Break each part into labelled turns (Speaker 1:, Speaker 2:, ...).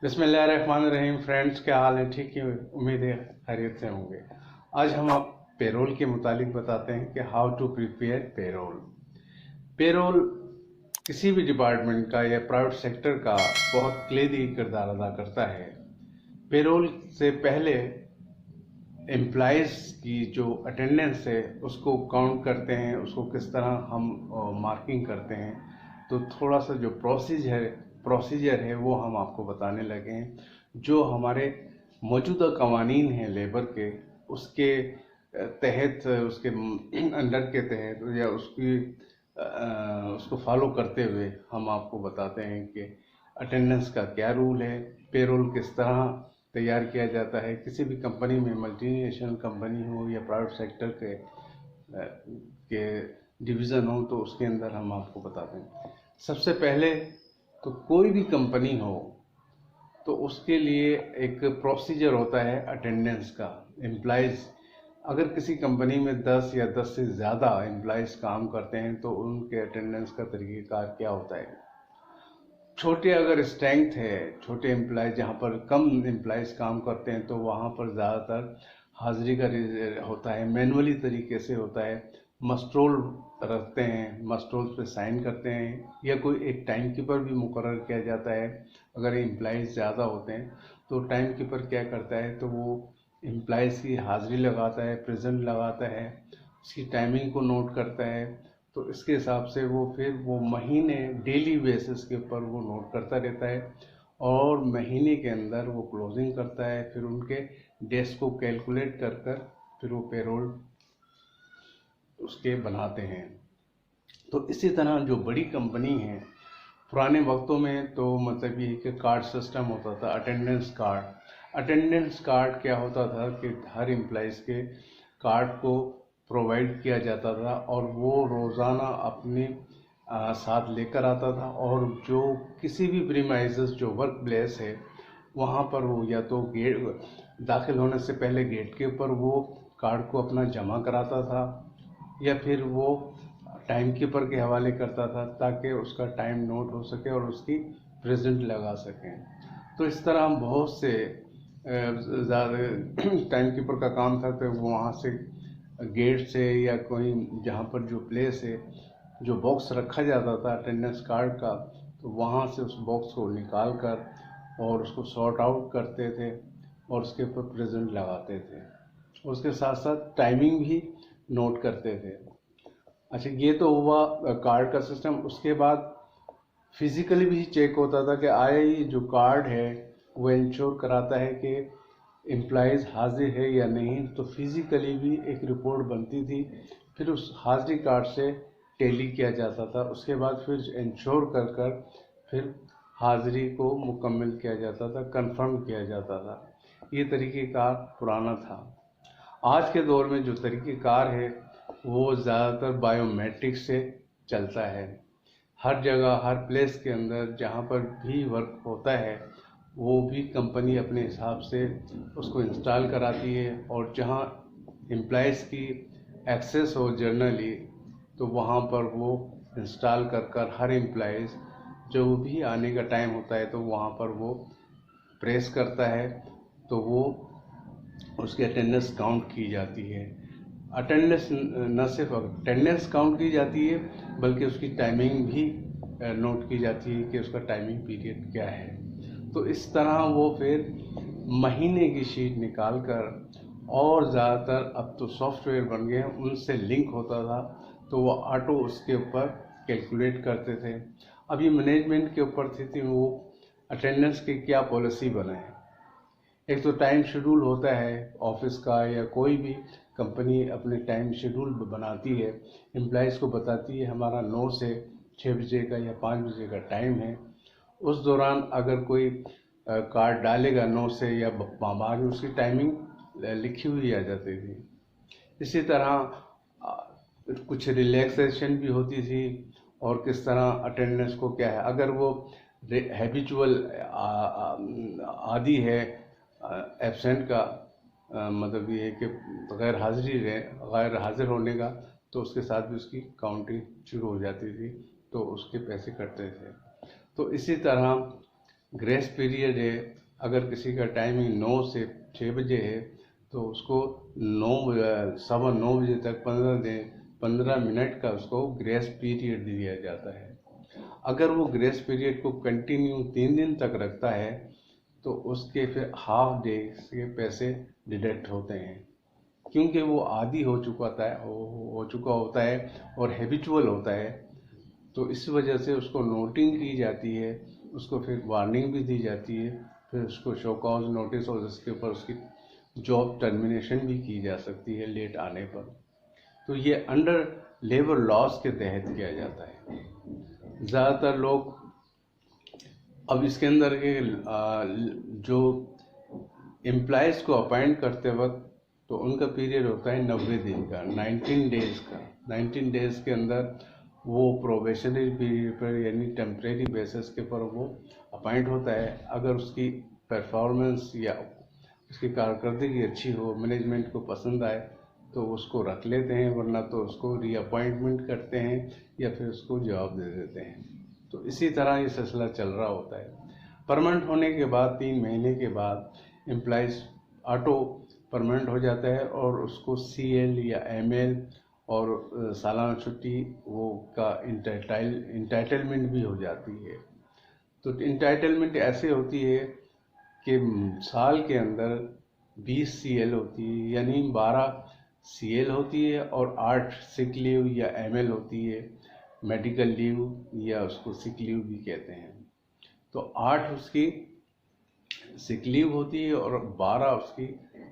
Speaker 1: बिस्मिल्लाहिर्रहमानिर्रहीम। फ्रेंड्स, क्या हाल है? ठीक ही उम्मीद है खैरियत से होंगे। आज हम आप पेरोल के मुतालिक बताते हैं कि how to prepare payroll. Payroll किसी भी डिपार्टमेंट का या प्राइवेट सेक्टर का बहुत कलीदी किरदार अदा करता है। पेरोल से पहले एम्प्लॉयज़ की जो अटेंडेंस है उसको काउंट करते हैं, उसको किस तरह हम मार्किंग करते हैं। तो थोड़ा सा जो प्रोसीजर है वो हम आपको बताने लगे हैं। जो हमारे मौजूदा कवानीन हैं लेबर के, उसके तहत, उसके अंडर के तहत या उसको फॉलो करते हुए हम आपको बताते हैं कि अटेंडेंस का क्या रूल है, पेरोल किस तरह तैयार किया जाता है। किसी भी कंपनी में, मल्टीनेशनल कंपनी हो या प्राइवेट सेक्टर के डिवीज़न हो, तो उसके अंदर हम आपको बताते हैं। सबसे पहले तो कोई भी कंपनी हो तो उसके लिए एक प्रोसीजर होता है अटेंडेंस का। एम्प्लॉयज़, अगर किसी कंपनी में 10 या 10 से ज़्यादा एम्प्लॉयज़ काम करते हैं तो उनके अटेंडेंस का तरीक़ेकार क्या होता है। छोटे अगर स्ट्रेंथ है, छोटे एम्प्लॉय जहाँ पर कम एम्प्लॉयज़ काम करते हैं तो वहाँ पर ज़्यादातर हाजिरी का होता है, मैनुअली तरीके से होता है। मस्ट्रोल रखते हैं, मस्ट्रोल पे साइन करते हैं, या कोई एक टाइम कीपर भी मुकर्रर किया जाता है। अगर एम्प्लॉयज़ ज़्यादा होते हैं तो टाइम कीपर क्या करता है, तो वो एम्प्लॉयज़ की हाजिरी लगाता है, प्रेजेंट लगाता है, उसकी टाइमिंग को नोट करता है। तो इसके हिसाब से वो फिर वो महीने डेली बेसिस के ऊपर वो नोट करता रहता है और महीने के अंदर वो क्लोजिंग करता है। फिर उनके डेज को कैलकुलेट कर कर फिर वो पेरोल उसके बनाते हैं। तो इसी तरह जो बड़ी कंपनी है, पुराने वक्तों में तो मतलब ये कि कार्ड सिस्टम होता था, अटेंडेंस कार्ड। अटेंडेंस कार्ड क्या होता था कि हर एम्प्लॉइज़ के कार्ड को प्रोवाइड किया जाता था और वो रोज़ाना अपने साथ लेकर आता था। और जो किसी भी प्रीमाइसेस जो वर्क प्लेस है वहाँ पर वो या तो गेट दाखिल होने से पहले गेट के ऊपर वो कार्ड को अपना जमा कराता था, या फिर वो टाइम कीपर के हवाले करता था ताकि उसका टाइम नोट हो सके और उसकी प्रेजेंट लगा सकें। तो इस तरह हम बहुत से ज़्यादा टाइम कीपर का काम था, तो वो वहाँ से गेट से या कोई जहाँ पर जो प्लेस है, जो बॉक्स रखा जाता था अटेंडेंस कार्ड का, तो वहाँ से उस बॉक्स को निकाल कर और उसको सॉर्ट आउट करते थे और उसके ऊपर प्रेजेंट लगाते थे। उसके साथ साथ टाइमिंग भी नोट करते थे। अच्छा, ये तो हुआ कार्ड का सिस्टम। उसके बाद फिजिकली भी चेक होता था कि आया ये जो कार्ड है वो इंश्योर कराता है कि एम्प्लॉयज़ हाजिर है या नहीं। तो फिजिकली भी एक रिपोर्ट बनती थी, फिर उस हाजिरी कार्ड से टैली किया जाता था। उसके बाद फिर इंश्योर कर कर फिर हाजिरी को मुकम्मल किया जाता था, कंफर्म किया जाता था। ये तरीक़ेकार पुराना था। आज के दौर में जो तरीक़ेकार है वो ज़्यादातर बायोमेट्रिक से चलता है। हर जगह, हर प्लेस के अंदर जहाँ पर भी वर्क होता है वो भी कंपनी अपने हिसाब से उसको इंस्टॉल कराती है। और जहाँ एम्प्लॉयज़ की एक्सेस हो जर्नली, तो वहाँ पर वो इंस्टॉल कर कर हर एम्प्लॉयज़ जो भी आने का टाइम होता है तो वहाँ पर वो प्रेस करता है, तो वो उसकी अटेंडेंस काउंट की जाती है। अटेंडेंस न सिर्फ अटेंडेंस काउंट की जाती है बल्कि उसकी टाइमिंग भी नोट की जाती है कि उसका टाइमिंग पीरियड क्या है। तो इस तरह वो फिर महीने की शीट निकाल कर, और ज़्यादातर अब तो सॉफ्टवेयर बन गए हैं उनसे लिंक होता था, तो वो ऑटो उसके ऊपर कैलकुलेट करते थे। अब ये मैनेजमेंट के ऊपर थी वो अटेंडेंस की क्या पॉलिसी बनाए। एक तो टाइम शेड्यूल होता है ऑफिस का, या कोई भी कंपनी अपने टाइम शेड्यूल बनाती है, एम्प्लॉयज़ को बताती है हमारा 9 से 6 बजे का या 5 बजे का टाइम है। उस दौरान अगर कोई कार्ड डालेगा 9 से, या बाद में उसकी टाइमिंग लिखी हुई आ जाती थी। इसी तरह कुछ रिलैक्सेशन भी होती थी, और किस तरह अटेंडेंस को क्या है। अगर वो हैबिचुअल आदि है एब्सेंट का, मतलब ये है कि गैर हाजिर होने का, तो उसके साथ भी उसकी काउंटिंग शुरू हो जाती थी, तो उसके पैसे कटते थे। तो इसी तरह ग्रेस पीरियड है, अगर किसी का टाइमिंग 9 से 6 बजे है तो उसको 9 9 तक 15 मिनट का उसको ग्रेस पीरियड दिया जाता है। अगर वो ग्रेस पीरियड को कंटिन्यू 3 दिन तक रखता है तो उसके फिर हाफ डे के पैसे डिडक्ट होते हैं, क्योंकि वो आदी हो चुका होता है और हैबिचुअल होता है। तो इस वजह से उसको नोटिंग की जाती है, उसको फिर वार्निंग भी दी जाती है, फिर उसको शो कॉज नोटिस और उसके ऊपर उसकी जॉब टर्मिनेशन भी की जा सकती है लेट आने पर। तो ये अंडर लेबर लॉज के तहत किया जाता है। ज़्यादातर लोग अब इसके अंदर के जो एम्प्लॉयज़ को अपॉइंट करते वक्त तो उनका पीरियड होता है 90 दिन का, 19 डेज़ का। 19 डेज़ के अंदर वो प्रोबेशनरी पीरियड पर यानी टेम्परेरी बेसिस के पर वो अपॉइंट होता है। अगर उसकी परफॉर्मेंस या उसकी कारकर्दगी अच्छी हो, मैनेजमेंट को पसंद आए तो उसको रख लेते हैं, वरना तो उसको रीअपॉइंटमेंट करते हैं या फिर उसको जवाब दे देते हैं। तो इसी तरह ये सिलसिला चल रहा होता है। परमानेंट होने के बाद 3 महीने के बाद एम्प्लॉइज़ ऑटो परमानेंट हो जाता है और उसको CL या ML और सालाना छुट्टी वो का इंटाइटलमेंट भी हो जाती है। तो इंटाइटलमेंट ऐसे होती है कि साल के अंदर 20 CL होती है, यानी 12 CL होती है और 8 सिक लीव या ML होती है, मेडिकल लीव या उसको सिक लीव भी कहते हैं। तो 8 उसकी सिक लीव होती है और 12 उसकी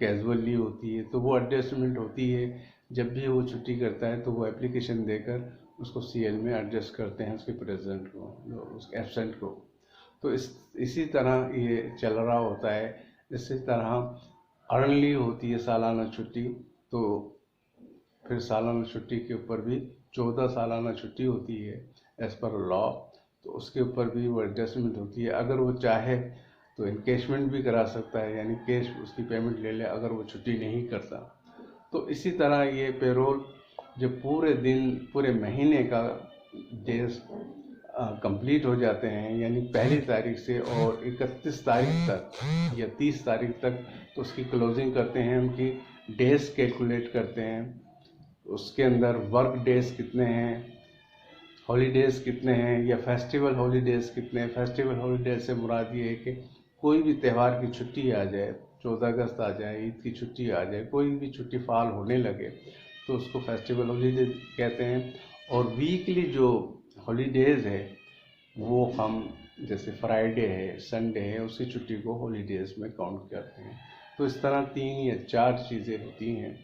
Speaker 1: कैजुअल लीव होती है। तो वो एडजस्टमेंट होती है, जब भी वो छुट्टी करता है तो वो एप्लीकेशन देकर उसको CL में एडजस्ट करते हैं उसके प्रेजेंट को, उसके एब्सेंट को। तो इसी तरह ये चल रहा होता है। इसी तरह अर्न लीव होती है सालाना छुट्टी, तो फिर सालाना छुट्टी के ऊपर भी 14 सालाना छुट्टी होती है एज़ पर लॉ, तो उसके ऊपर भी वो एडजस्टमेंट होती है। अगर वो चाहे तो इनकेशमेंट भी करा सकता है, यानी कैश उसकी पेमेंट ले ले अगर वो छुट्टी नहीं करता। तो इसी तरह ये पेरोल जब पूरे महीने का डेज कंप्लीट हो जाते हैं, यानी 1 तारीख से और 31 तारीख तक या 30 तारीख तक, तो उसकी क्लोजिंग करते हैं, उनकी डेज कैलकुलेट करते हैं। उसके अंदर वर्क डेज कितने हैं, हॉलीडेज कितने हैं या फेस्टिवल हॉलीडेज कितने हैं। फेस्टिवल हॉलीडेज से मुराद ये है कि कोई भी त्यौहार की छुट्टी आ जाए, 14 अगस्त आ जाए, ईद की छुट्टी आ जाए, कोई भी छुट्टी फाल होने लगे तो उसको फेस्टिवल हॉलीडे कहते हैं। और वीकली जो हॉलीडेज़ है वो हम जैसे फ्राइडे है, संडे है, उसकी छुट्टी को हॉलीडेज़ में काउंट करते हैं। तो इस तरह 3 या 4 चीज़ें होती हैं,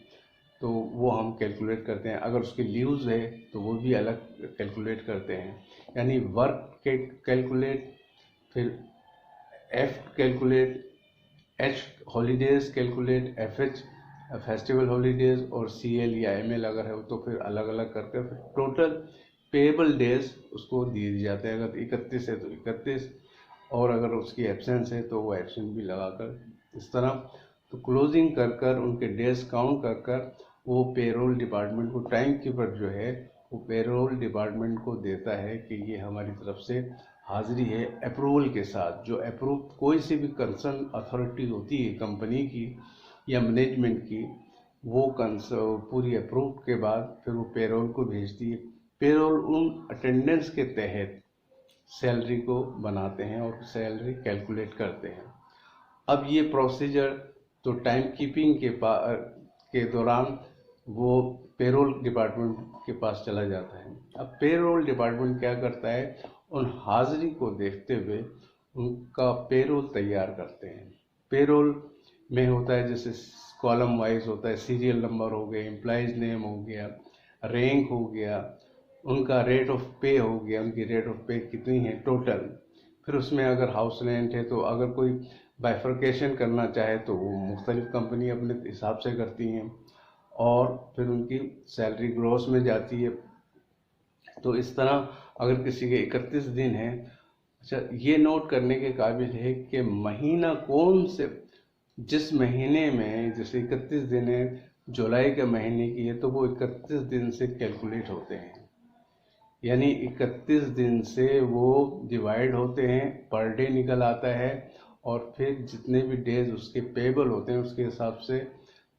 Speaker 1: तो वो हम कैलकुलेट करते हैं। अगर उसकी लीव्स है तो वो भी अलग कैलकुलेट करते हैं, यानी वर्क कैलकुलेट, फिर F calculate, H holidays calculate, FH festival holidays और CL या ML अगर है तो फिर अलग अलग करके फिर टोटल पेएबल डेज उसको दिए जाते हैं। अगर 31 है तो 31, और अगर उसकी एब्सेंस है तो वो एब्सेंट भी लगाकर इस तरह तो क्लोजिंग कर कर उनके डेज काउंट कर कर वो पेरोल डिपार्टमेंट को, टाइम कीपर जो है वो पेरोल डिपार्टमेंट को देता है कि ये हमारी तरफ से हाजिरी है, अप्रूवल के साथ। जो अप्रूव कोई सी भी कंसर्न अथॉरिटी होती है कंपनी की या मैनेजमेंट की, वो पूरी अप्रूव के बाद फिर वो पेरोल को भेजती है। पेरोल उन अटेंडेंस के तहत सैलरी को बनाते हैं और सैलरी कैलकुलेट करते हैं। अब ये प्रोसीजर तो टाइम कीपिंग के दौरान वो पेरोल डिपार्टमेंट के पास चला जाता है। अब पेरोल डिपार्टमेंट क्या करता है, उन हाजिरी को देखते हुए उनका पेरोल तैयार करते हैं। पेरोल में होता है जैसे कॉलम वाइज होता है, सीरियल नंबर हो गए, एम्प्लॉयज़ नेम हो गया, रैंक हो गया, उनका रेट ऑफ पे हो गया, उनकी रेट ऑफ पे कितनी है टोटल। फिर उसमें अगर हाउस रेंट है तो अगर कोई बाइफर्केशन करना चाहे तो वो मुख्तलिफ कंपनी अपने हिसाब से करती हैं, और फिर उनकी सैलरी ग्रॉस में जाती है। तो इस तरह अगर किसी के 31 दिन है, अच्छा ये नोट करने के काबिल है कि महीना कौन से, जिस महीने में जैसे 31 दिन है, जुलाई के महीने की है तो वो 31 दिन से कैलकुलेट होते हैं। यानी 31 दिन से वो डिवाइड होते हैं, पर डे निकल आता है, और फिर जितने भी डेज उसके पेबल होते हैं उसके हिसाब से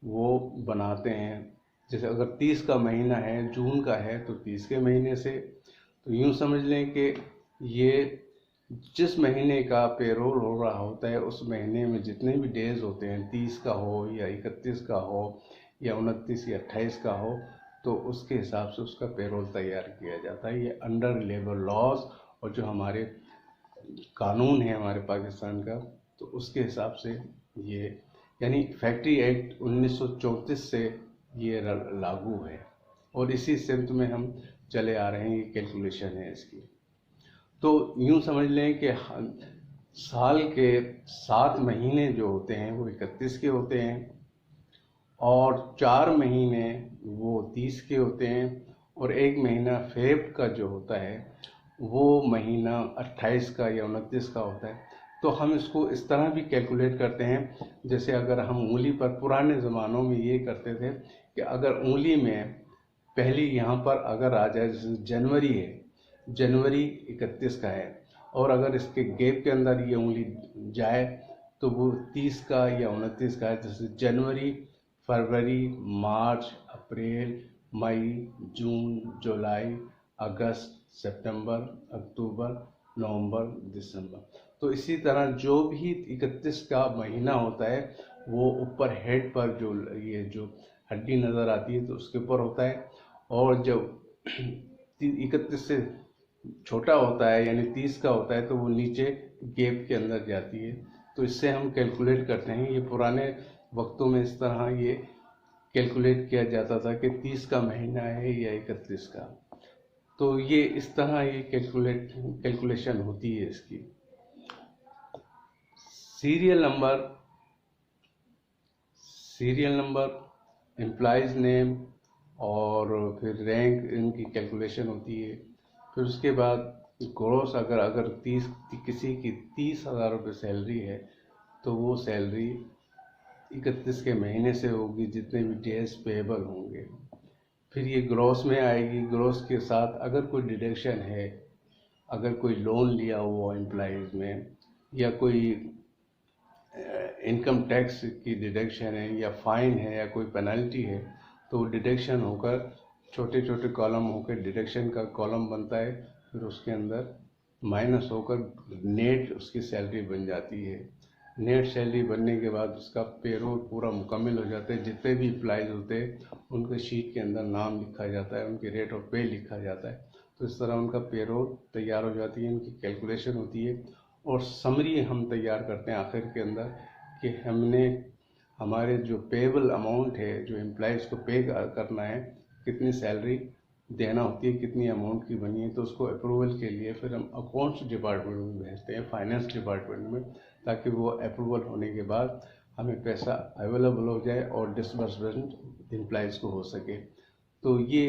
Speaker 1: वो बनाते हैं। जैसे अगर 30 का महीना है, जून का है, तो 30 के महीने से, तो यूँ समझ लें कि ये जिस महीने का पेरोल हो रहा होता है उस महीने में जितने भी डेज होते हैं, 30 का हो या 31 का हो या 29 या 28 का हो, तो उसके हिसाब से उसका पेरोल तैयार किया जाता है। ये अंडर लेबर लॉज और जो हमारे कानून है हमारे पाकिस्तान का, तो उसके हिसाब से ये, यानी फैक्ट्री एक्ट 1934 से ये लागू है, और इसी सिमत में हम चले आ रहे हैं। ये कैलकुलेशन है इसकी। तो यूँ समझ लें कि साल के 7 महीने जो होते हैं वो 31 के होते हैं, और 4 महीने वो 30 के होते हैं, और एक महीना फेब का जो होता है वो महीना 28 का या 29 का होता है। तो हम इसको इस तरह भी कैलकुलेट करते हैं, जैसे अगर हम उंगली पर, पुराने ज़मानों में ये करते थे कि अगर उंगली में पहली यहाँ पर अगर आ जाए, जैसे जनवरी है, जनवरी 31 का है, और अगर इसके गैप के अंदर ये उंगली जाए तो वो 30 का या 29 का है। जैसे जनवरी, फरवरी, मार्च, अप्रैल, मई, जून, जुलाई, अगस्त, सितंबर, अक्टूबर, नवंबर, दिसंबर। तो इसी तरह जो भी 31 का महीना होता है वो ऊपर हेड पर जो ये जो हड्डी नज़र आती है तो उसके ऊपर होता है, और जब 31 से छोटा होता है यानी 30 का होता है तो वो नीचे गैप के अंदर जाती है। तो इससे हम कैलकुलेट करते हैं। ये पुराने वक्तों में इस तरह ये कैलकुलेट किया जाता था कि 30 का महीना है या 31 का। तो ये इस तरह ये कैलकुलेशन होती है इसकी। सीरियल नंबर, एम्प्लॉयज़ नेम, और फिर रैंक, इनकी कैलकुलेशन होती है। फिर उसके बाद ग्रॉस, अगर 30 किसी की 30,000 रुपये सैलरी है तो वो सैलरी 31 के महीने से होगी, जितने भी डेज पेएबल होंगे। फिर ये ग्रॉस में आएगी। ग्रॉस के साथ अगर कोई डिडक्शन है, अगर कोई लोन लिया हुआ एम्प्लॉयज़ में, या कोई इनकम टैक्स की डिडक्शन है, या फाइन है, या कोई पेनल्टी है, तो डिडक्शन होकर छोटे छोटे कॉलम होकर डिडक्शन का कॉलम बनता है। फिर उसके अंदर माइनस होकर नेट उसकी सैलरी बन जाती है। नेट सैलरी बनने के बाद उसका पेरोल पूरा मुकम्मल हो जाता है। जितने भी एम्प्लॉयज़ होते हैं उनके शीट के अंदर नाम लिखा जाता है, उनकी रेट ऑफ पे लिखा जाता है। तो इस तरह उनका पेरोल तैयार हो जाती है, उनकी कैलकुलेशन होती है, और समरी हम तैयार करते हैं आखिर के अंदर कि हमने हमारे जो पेएबल अमाउंट है, जो एम्प्लॉयज़ को पे करना है, कितनी सैलरी देना होती है, कितनी अमाउंट की बनी है, तो उसको अप्रूवल के लिए फिर हम अकाउंट्स डिपार्टमेंट में भेजते हैं, फाइनेंस डिपार्टमेंट में, ताकि वो अप्रूवल होने के बाद हमें पैसा अवेलेबल हो जाए और डिसबर्समेंट एम्प्लॉयज़ को हो सके। तो ये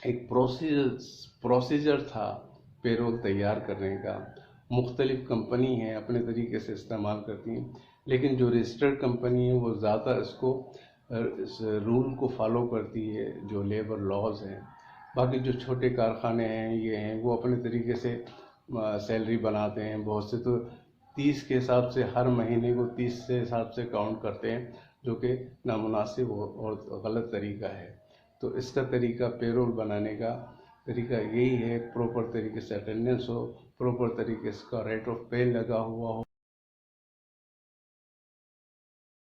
Speaker 1: एक प्रोसीजर था पेरोल तैयार करने का। मुख्तलिफ कंपनी हैं अपने तरीके से इस्तेमाल करती हैं, लेकिन जो रजिस्टर्ड कंपनी है वो ज़्यादा इसको इस रूल को फॉलो करती है, जो लेबर लॉज हैं। बाकी जो छोटे कारखाने हैं, ये हैं, वो अपने तरीके से सैलरी बनाते हैं। बहुत से तो 30 के हिसाब से हर महीने को 30 के हिसाब से काउंट करते हैं, जो कि नामुनासिब और गलत तरीका है। तो इसका तरीका, पेरोल बनाने का तरीका यही है, प्रॉपर तरीके से अटेंडेंस हो, प्रॉपर तरीके से इसका रेट ऑफ पे लगा हुआ हो,